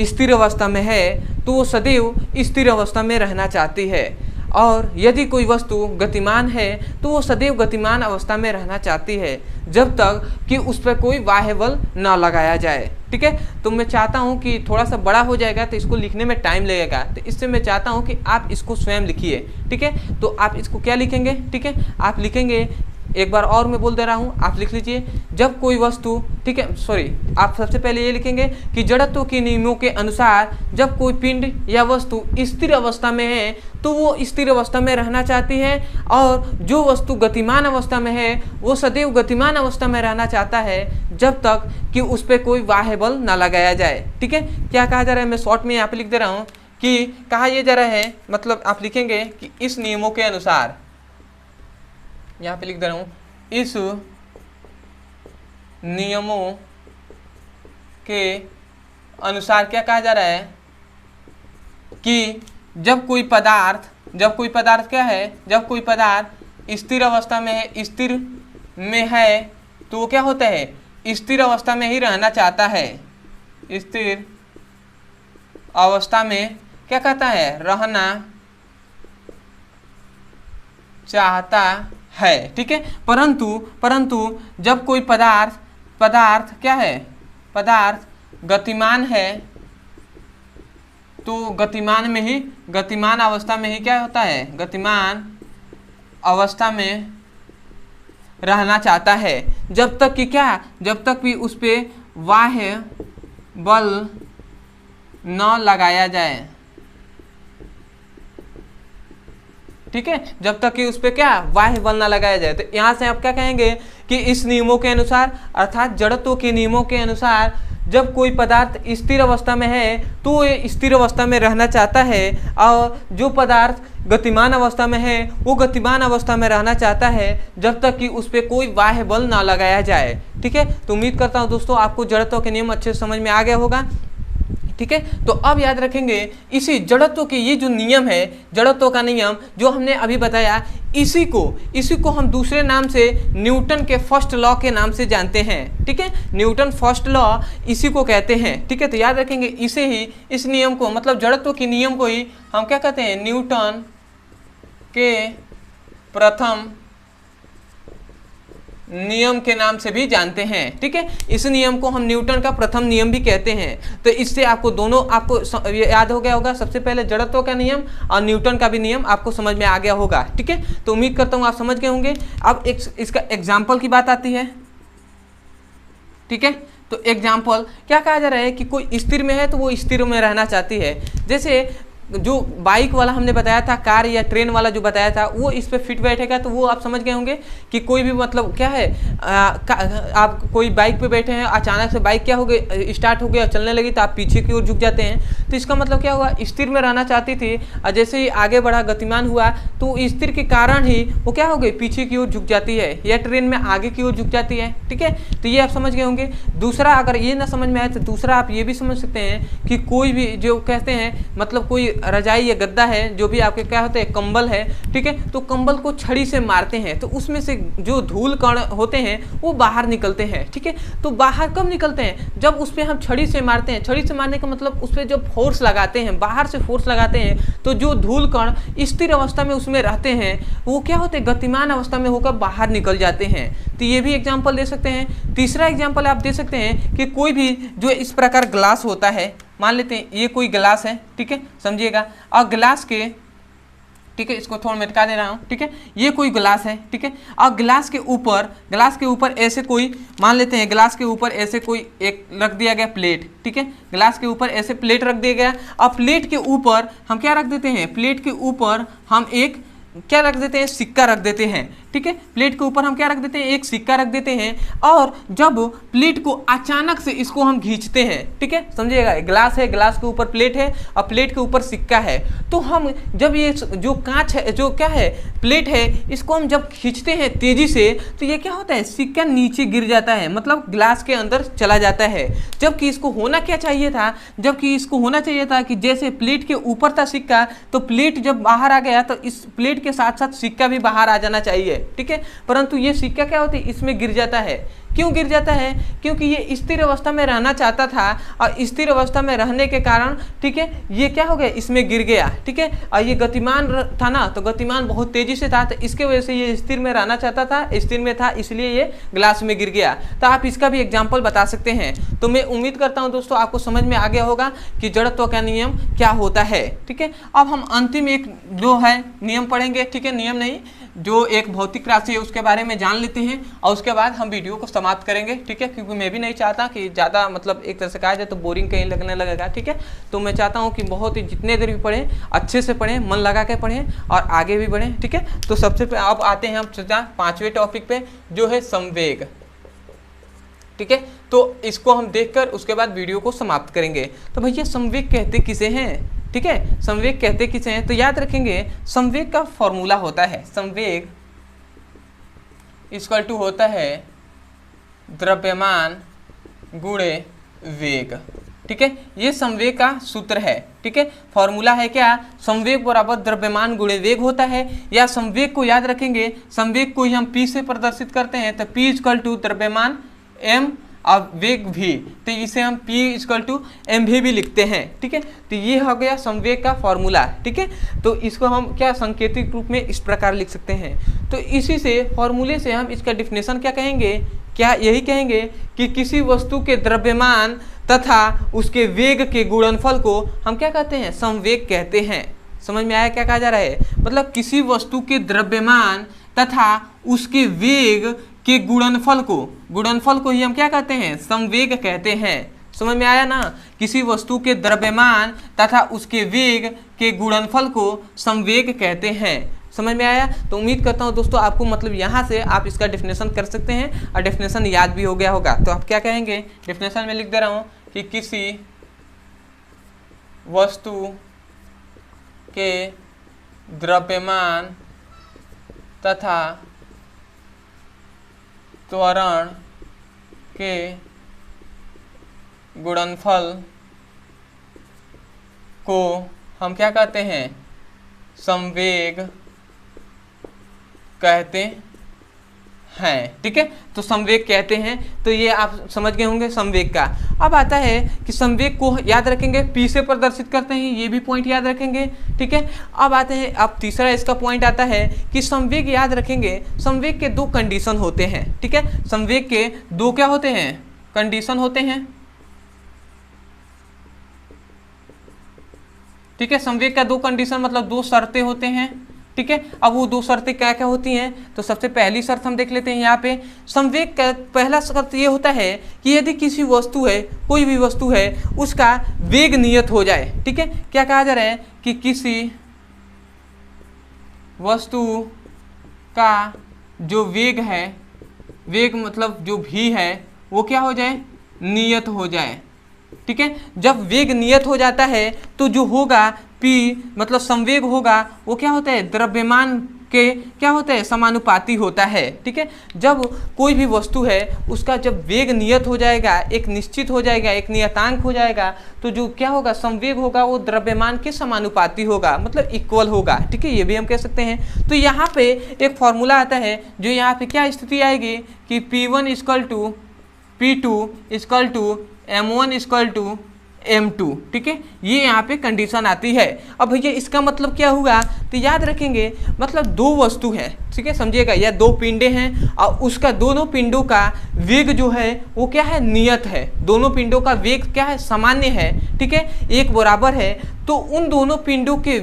[SPEAKER 1] स्थिर अवस्था में है तो वो सदैव स्थिर अवस्था में रहना चाहती है, और यदि कोई वस्तु गतिमान है तो वो सदैव गतिमान अवस्था में रहना चाहती है जब तक कि उस पर कोई बाह्य बल ना लगाया जाए, ठीक है। तो मैं चाहता हूं कि थोड़ा सा बड़ा हो जाएगा तो इसको लिखने में टाइम लगेगा, तो इससे मैं चाहता हूं कि आप इसको स्वयं लिखिए, ठीक है। तो आप इसको क्या लिखेंगे, ठीक है, आप लिखेंगे, एक बार और मैं बोल दे रहा हूं, आप लिख लीजिए, जब कोई वस्तु, ठीक है, सॉरी, आप सबसे पहले ये लिखेंगे कि जड़त्व के नियमों के अनुसार जब कोई पिंड या वस्तु स्थिर अवस्था में है तो वो स्थिर अवस्था में रहना चाहती है, और जो वस्तु गतिमान अवस्था में है वो सदैव गतिमान अवस्था में रहना चाहता है जब तक कि उस पर कोई बाह्य बल ना लगाया जाए, ठीक है। क्या कहा जा रहा है, मैं शॉर्ट में यहाँ पे लिख दे रहा हूँ कि कहा यह जा रहा है, मतलब आप लिखेंगे कि इस नियमों के अनुसार, यहाँ पे लिख दे रहा हूं, इस नियमों के अनुसार क्या कहा जा रहा है कि जब कोई पदार्थ क्या है, जब कोई पदार्थ स्थिर अवस्था में है, स्थिर में है तो वो क्या होता है, स्थिर अवस्था में ही रहना चाहता है, स्थिर अवस्था में क्या कहता है, रहना चाहता है, ठीक है। परंतु जब कोई पदार्थ क्या है, पदार्थ गतिमान है तो गतिमान अवस्था में ही क्या होता है, गतिमान अवस्था में रहना चाहता है जब तक कि क्या, जब तक भी उस पे बाह्य बल न लगाया जाए, ठीक है, जब तक कि उस पर क्या बाह्य बल ना लगाया जाए। तो यहाँ से आप क्या कहेंगे कि इस नियमों के अनुसार, अर्थात जड़त्व के नियमों के अनुसार जब कोई पदार्थ स्थिर अवस्था में है तो वो स्थिर अवस्था में रहना चाहता है, और जो पदार्थ गतिमान अवस्था में है वो गतिमान अवस्था में रहना चाहता है जब तक कि उस पर कोई बाह्य बल ना लगाया जाए, ठीक है। तो उम्मीद करता हूँ दोस्तों आपको जड़त्व के नियम अच्छे से समझ में आ गया होगा, ठीक है। तो अब याद रखेंगे इसी जड़त्व के ये जो नियम है, जड़त्व का नियम जो हमने अभी बताया, इसी को हम दूसरे नाम से न्यूटन के फर्स्ट लॉ के नाम से जानते हैं, ठीक है। न्यूटन फर्स्ट लॉ इसी को कहते हैं, ठीक है। तो याद रखेंगे इसे ही, इस नियम को, मतलब जड़त्व के नियम को ही हम क्या कहते हैं, न्यूटन के प्रथम नियम के नाम से भी जानते हैं, ठीक है। इस नियम को हम न्यूटन का प्रथम नियम भी कहते हैं। तो इससे आपको दोनों आपको याद हो गया होगा, सबसे पहले जड़त्व का नियम और न्यूटन का भी नियम आपको समझ में आ गया होगा, ठीक है। तो उम्मीद करता हूँ आप समझ गए होंगे। अब इसका एग्जाम्पल की बात आती है, ठीक है। तो एग्जाम्पल क्या कहा जा रहा है कि कोई स्थिर में है तो वो स्थिर में रहना चाहती है। जैसे जो बाइक वाला हमने बताया था, कार या ट्रेन वाला जो बताया था, वो इस पे फिट बैठेगा। तो वो आप समझ गए होंगे कि कोई भी मतलब क्या है, आप कोई बाइक पे बैठे हैं, अचानक से बाइक क्या हो गई, स्टार्ट हो गया, चलने लगी, तो आप पीछे की ओर झुक जाते हैं। तो इसका मतलब क्या हुआ, स्थिर में रहना चाहती थी और जैसे ही आगे बढ़ा, गतिमान हुआ, तो स्थिर के कारण ही वो क्या हो गई, पीछे की ओर झुक जाती है, या ट्रेन में आगे की ओर झुक जाती है। ठीक है, तो ये आप समझ गए होंगे। दूसरा, अगर ये ना समझ में आए तो दूसरा आप ये भी समझ सकते हैं कि कोई भी जो कहते हैं मतलब कोई रजाई या गद्दा है, जो भी आपके क्या होते हैं, कंबल है, ठीक है, तो कंबल को छड़ी से मारते हैं तो उसमें से जो धूल कण होते हैं वो बाहर निकलते हैं। ठीक है, तो बाहर कब निकलते हैं, जब उस पर हम छड़ी से मारते हैं। छड़ी से मारने का मतलब उस पर जब फोर्स लगाते हैं, बाहर से फोर्स लगाते हैं, तो जो धूल कण स्थिर अवस्था में उसमें रहते हैं वो क्या होते हैं, गतिमान अवस्था में होकर बाहर निकल जाते हैं। तो ये भी एग्जाम्पल दे सकते हैं। तीसरा एग्जाम्पल आप दे सकते हैं कि कोई भी जो इस प्रकार ग्लास होता है, मान लेते हैं ये कोई ग्लास है, ठीक है, समझिएगा, और ग्लास के, ठीक है, इसको थोड़ा मिटा दे रहा हूँ, ठीक है, ये कोई ग्लास है, ठीक है, और ग्लास के ऊपर ऐसे कोई, मान लेते हैं ग्लास के ऊपर ऐसे कोई एक रख दिया गया प्लेट, ठीक है, ग्लास के ऊपर ऐसे प्लेट रख दिया गया, और प्लेट के ऊपर हम क्या रख देते हैं, प्लेट के ऊपर हम एक क्या रख देते हैं, सिक्का रख देते हैं। ठीक है, प्लेट के ऊपर हम क्या रख देते हैं, एक सिक्का रख देते हैं, और जब प्लेट को अचानक से इसको हम खींचते हैं, ठीक है, समझिएगा, ग्लास है, ग्लास के ऊपर प्लेट है और प्लेट के ऊपर सिक्का है, तो हम जब ये जो कांच है, जो क्या है, प्लेट है, इसको हम जब खींचते हैं तेजी से, तो ये क्या होता है, सिक्का नीचे गिर जाता है, मतलब ग्लास के अंदर चला जाता है। जबकि इसको होना क्या चाहिए था, जबकि इसको होना चाहिए था कि जैसे प्लेट के ऊपर था सिक्का, तो प्लेट जब बाहर आ गया तो इस प्लेट के साथ साथ सिक्का भी बाहर आ जाना चाहिए। ठीक है, परंतु ये सिक्का क्या होता है, इसमें गिर जाता है। क्यों गिर जाता है, क्योंकि ये स्थिर अवस्था में रहना चाहता था, और स्थिर अवस्था में रहने के कारण, ठीक है, ये क्या हो गया, इसमें गिर गया। ठीक है, और ये गतिमान था ना, तो गतिमान बहुत तेजी से था, तो इसके वजह से ये स्थिर में रहना चाहता था, स्थिर में था, इसलिए ये ग्लास में गिर गया। तो आप इसका भी एग्जाम्पल बता सकते हैं। तो मैं उम्मीद करता हूं दोस्तों आपको समझ में आ गया होगा कि जड़त्व का नियम क्या होता है। ठीक है, अब हम अंतिम एक जो है नियम पढ़ेंगे। ठीक है, नियम नहीं, जो एक भौतिक राशि है उसके बारे में जान लेते हैं, और उसके बाद हम वीडियो को समाप्त करेंगे। ठीक है, क्योंकि मैं भी नहीं चाहता कि ज़्यादा मतलब एक तरह से कहा जाए तो बोरिंग कहीं लगने लगेगा। ठीक है, तो मैं चाहता हूँ कि बहुत ही जितने देर भी पढ़ें अच्छे से पढ़ें, मन लगा के पढ़ें और आगे भी बढ़ें। ठीक है, तो सबसे अब आते हैं हम सीधा 5वें टॉपिक पे, जो है संवेग। ठीक है, तो इसको हम देखकर उसके बाद वीडियो को समाप्त करेंगे। तो भैया संवेग कहते किसे हैं, ठीक है, संवेग कहते किसे हैं, तो याद रखेंगे संवेग का फॉर्मूला होता है, संवेग इक्वल टू होता है द्रव्यमान गुणे वेग। ठीक है, ये संवेग का सूत्र है। ठीक है, फॉर्मूला है क्या, संवेग बराबर द्रव्यमान गुणे वेग होता है। या संवेग को याद रखेंगे, संवेग को ही हम P से प्रदर्शित करते हैं, तो P इक्वल टू द्रव्यमान m और वेग भी, तो इसे हम P इक्वल टू mv भी लिखते हैं। ठीक है, तो ये हो गया संवेग का फॉर्मूला। ठीक है, तो इसको हम क्या सांकेतिक रूप में इस प्रकार लिख सकते हैं। तो इसी से फॉर्मूले से हम इसका डिफिनेशन क्या कहेंगे, क्या यही कहेंगे कि किसी वस्तु के द्रव्यमान तथा उसके वेग के गुणनफल को हम क्या कहते हैं, संवेग कहते हैं। समझ में आया क्या कहा जा रहा है, मतलब किसी वस्तु के द्रव्यमान तथा उसके वेग के गुणनफल को ही हम क्या कहते हैं, संवेग कहते हैं। समझ में आया ना, किसी वस्तु के द्रव्यमान तथा उसके वेग के गुणनफल को संवेग कहते हैं। समझ में आया, तो उम्मीद करता हूँ दोस्तों आपको मतलब यहाँ से आप इसका डेफिनेशन कर सकते हैं और डेफिनेशन याद भी हो गया होगा। तो आप क्या कहेंगे, डेफिनेशन में लिख दे रहा हूँ कि किसी वस्तु के द्रव्यमान तथा त्वरण के गुणनफल को हम क्या कहते हैं, संवेग कहते हैं। ठीक है, तो संवेग कहते हैं, तो ये आप समझ गए होंगे संवेग का। अब आता है कि संवेग को याद रखेंगे P से प्रदर्शित करते हैं, ये भी पॉइंट याद रखेंगे। ठीक है, अब आते हैं, अब तीसरा इसका पॉइंट आता है कि संवेग याद रखेंगे, संवेग के दो कंडीशन होते हैं। ठीक है, संवेग के दो क्या होते हैं, कंडीशन होते हैं। ठीक है, संवेग का दो कंडीशन मतलब दो शर्तें होते हैं, ठीक है। अब वो दो शर्तें क्या क्या होती हैं, तो सबसे पहली शर्त हम देख लेते हैं यहाँ पे। संवेग का पहला शर्त ये होता है कि यदि किसी वस्तु है, कोई भी वस्तु है, उसका वेग नियत हो जाए। ठीक है, क्या कहा जा रहा है कि किसी वस्तु का जो वेग है, वेग मतलब जो भी है वो क्या हो जाए, नियत हो जाए। ठीक है, जब वेग नियत हो जाता है तो जो होगा p मतलब संवेग होगा वो क्या होता है, द्रव्यमान के क्या होता है, समानुपाती होता है। ठीक है, जब कोई भी वस्तु है उसका जब वेग नियत हो जाएगा, एक निश्चित हो जाएगा, एक नियतांक हो जाएगा, तो जो क्या होगा, संवेग होगा वो द्रव्यमान के समानुपाती होगा, मतलब इक्वल होगा। ठीक है, ये भी हम कह सकते हैं। तो यहाँ पे एक फॉर्मूला आता है जो यहाँ पे क्या स्थिति आएगी कि P1 equal to P2 equal to M1 equal to M2। ठीक है, ये यहाँ पे कंडीशन आती है। अब भैया इसका मतलब क्या हुआ, तो याद रखेंगे मतलब दो वस्तु हैं, ठीक है, समझिएगा, या दो पिंडे हैं और उसका दोनों पिंडों का वेग जो है वो क्या है, नियत है। दोनों पिंडों का वेग क्या है, सामान्य है। ठीक है, एक बराबर है। तो उन दोनों पिंडों के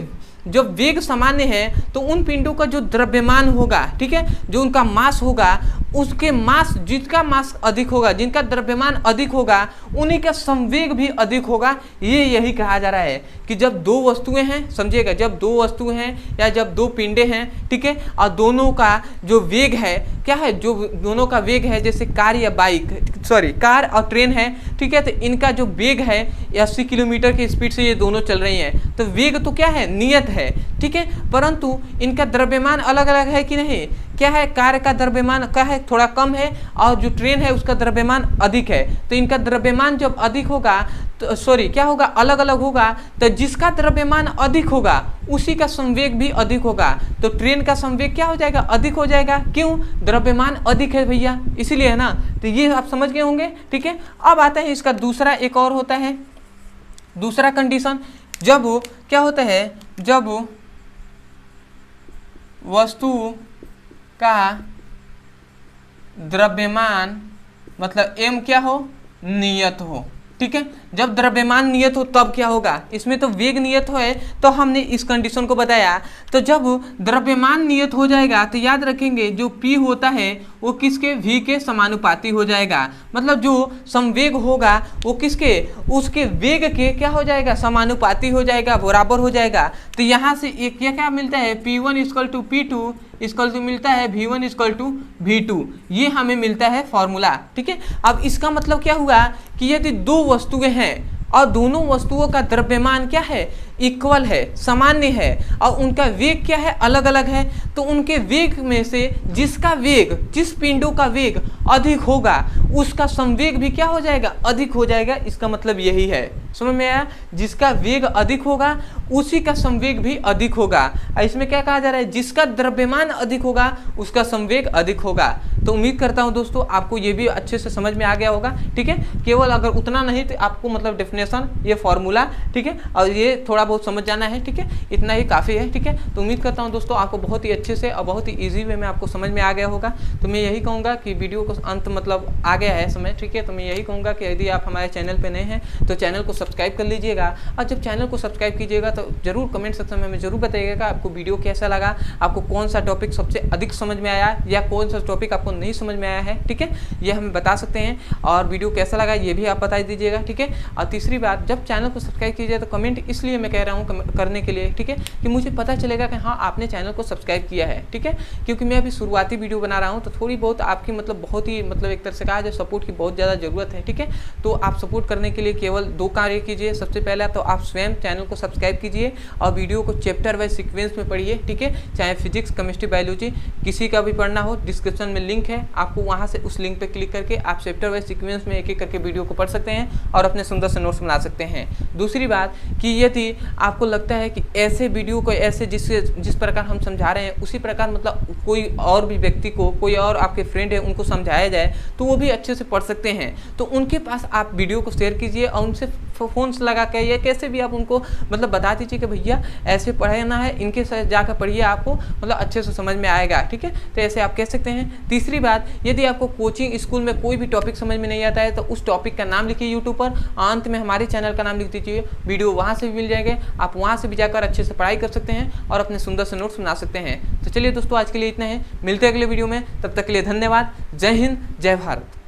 [SPEAKER 1] जब वेग सामान्य है तो उन पिंडों का जो द्रव्यमान होगा, ठीक है, जो उनका मास होगा, उसके मास, जिसका मास अधिक होगा, जिनका द्रव्यमान अधिक होगा, उन्हीं का संवेग भी अधिक होगा। ये यही कहा जा रहा है कि जब दो वस्तुएं हैं, समझिएगा, जब दो वस्तुएं हैं या जब दो पिंडे हैं, ठीक है, और दोनों का जो वेग है क्या है, जो दोनों का वेग है, जैसे कार या बाइक, सॉरी कार और ट्रेन है, ठीक है, तो इनका जो वेग है 80 किलोमीटर की स्पीड से ये दोनों चल रही हैं, तो वेग तो क्या है, नियत है। ठीक है, परंतु इनका द्रव्यमान अलग अलग है कि नहीं, क्या है, कार का द्रव्यमान क्या है, थोड़ा कम है, और जो ट्रेन है उसका द्रव्यमान अधिक है। तो इनका द्रव्यमान जब अधिक होगा तो सॉरी क्या होगा, अलग अलग होगा, तो जिसका द्रव्यमान अधिक होगा उसी का संवेग भी अधिक होगा। तो ट्रेन का संवेग क्या हो जाएगा, अधिक हो जाएगा। क्यों, द्रव्यमान अधिक है भैया, इसीलिए है ना। तो ये आप समझ गए होंगे। ठीक है, अब आता है इसका दूसरा, एक और होता है दूसरा कंडीशन, जब क्या होता है, जब वस्तु का द्रव्यमान मतलब m क्या हो, नियत हो। ठीक है, जब द्रव्यमान नियत हो तब क्या होगा, इसमें तो वेग नियत हो है, तो हमने इस कंडीशन को बताया। तो जब द्रव्यमान नियत हो जाएगा तो याद रखेंगे जो P होता है वो किसके, V के समानुपाती हो जाएगा। मतलब जो संवेग होगा वो किसके, उसके वेग के क्या हो जाएगा, समानुपाती हो जाएगा, बराबर हो जाएगा। तो यहाँ से एक क्या मिलता है, P1 equal to P2 equal to मिलता है V1 इक्वल टू V2, ये हमें मिलता है फॉर्मूला। ठीक है, अब इसका मतलब क्या हुआ कि यदि दो वस्तुएं हैं और दोनों वस्तुओं का द्रव्यमान क्या है, इक्वल है, सामान्य है, और उनका वेग क्या है, अलग अलग है, तो उनके वेग में से जिसका वेग, जिस पिंडों का वेग अधिक होगा उसका संवेग भी क्या हो जाएगा, अधिक हो जाएगा। इसका मतलब यही है, समझ में आया, जिसका वेग अधिक होगा उसी का संवेग भी अधिक होगा। इसमें क्या कहा जा रहा है, जिसका द्रव्यमान अधिक होगा उसका संवेग अधिक होगा। तो उम्मीद करता हूं दोस्तों आपको ये भी अच्छे से समझ में आ गया होगा। ठीक है, केवल अगर उतना नहीं तो आपको मतलब डेफिनेशन, ये फॉर्मूला, ठीक है, और ये थोड़ा बहुत समझ जाना है। ठीक है, इतना ही काफ़ी है। ठीक है, तो उम्मीद करता हूँ दोस्तों आपको बहुत ही अच्छे से और बहुत ही ईजी वे में आपको समझ में आ गया होगा। तो मैं यही कहूँगा कि वीडियो को अंत मतलब आ गया है समय। ठीक है, तो मैं यही कहूँगा कि यदि आप हमारे चैनल पर नए हैं तो चैनल को सब्सक्राइब कर लीजिएगा, और जब चैनल को सब्सक्राइब कीजिएगा तो जरूर कमेंट सेक्शन में हमें जरूर बताइएगा आपको वीडियो कैसा लगा, आपको कौन सा टॉपिक सबसे अधिक समझ में आया या कौन सा टॉपिक आपको नहीं समझ में आया है। ठीक है, ये हमें बता सकते हैं, और वीडियो कैसा लगा ये भी आप बता दीजिएगा। ठीक है, और तीसरी बात, जब चैनल को सब्सक्राइब कीजिए तो कमेंट इसलिए मैं कह रहा हूँ करने के लिए, ठीक है, कि मुझे पता चलेगा कि हाँ आपने चैनल को सब्सक्राइब किया है। ठीक है, क्योंकि मैं अभी शुरुआती वीडियो बना रहा हूँ तो थोड़ी बहुत आपकी मतलब बहुत ही मतलब एक तरह से कहा जाए सपोर्ट की बहुत ज़्यादा ज़रूरत है। ठीक है, तो आप सपोर्ट करने के लिए केवल दो कार्य कीजिए। सबसे पहला तो आप स्वयं चैनल को सब्सक्राइब कीजिए और वीडियो को चैप्टर वाइज सीक्वेंस में पढ़िए। ठीक है, चाहे फिजिक्स, केमिस्ट्री, बायोलॉजी किसी का भी पढ़ना हो, डिस्क्रिप्शन में लिंक है, आपको वहाँ से उस लिंक पर क्लिक करके आप चैप्टर वाइज सीक्वेंस में एक एक करके वीडियो को पढ़ सकते हैं और अपने सुंदर से नोट्स बना सकते हैं। दूसरी बात कि यदि आपको लगता है कि ऐसे वीडियो को ऐसे जिस प्रकार हम समझा रहे हैं उसी प्रकार मतलब कोई और भी व्यक्ति को, कोई और आपके फ्रेंड है उनको समझाया जाए तो वो भी अच्छे से पढ़ सकते हैं, तो उनके पास आप वीडियो को शेयर कीजिए और उनसे फ़ोन से लगा के या कैसे भी आप उनको मतलब बता दीजिए कि भैया ऐसे पढ़ना है, इनके साथ जाकर पढ़िए, आपको मतलब अच्छे से समझ में आएगा। ठीक है, तो ऐसे आप कह सकते हैं। तीसरी बात, यदि आपको कोचिंग स्कूल में कोई भी टॉपिक समझ में नहीं आता है तो उस टॉपिक का नाम लिखिए यूट्यूब पर, अंत में हमारे चैनल का नाम लिख दीजिए, वीडियो वहाँ से भी मिल जाएंगे है, आप वहाँ से भी जाकर अच्छे से पढ़ाई कर सकते हैं और अपने सुंदर से नोट्स बना सकते हैं। तो चलिए दोस्तों, आज के लिए इतना है, मिलते हैं अगले वीडियो में, तब तक के लिए धन्यवाद। जय हिंद, जय भारत।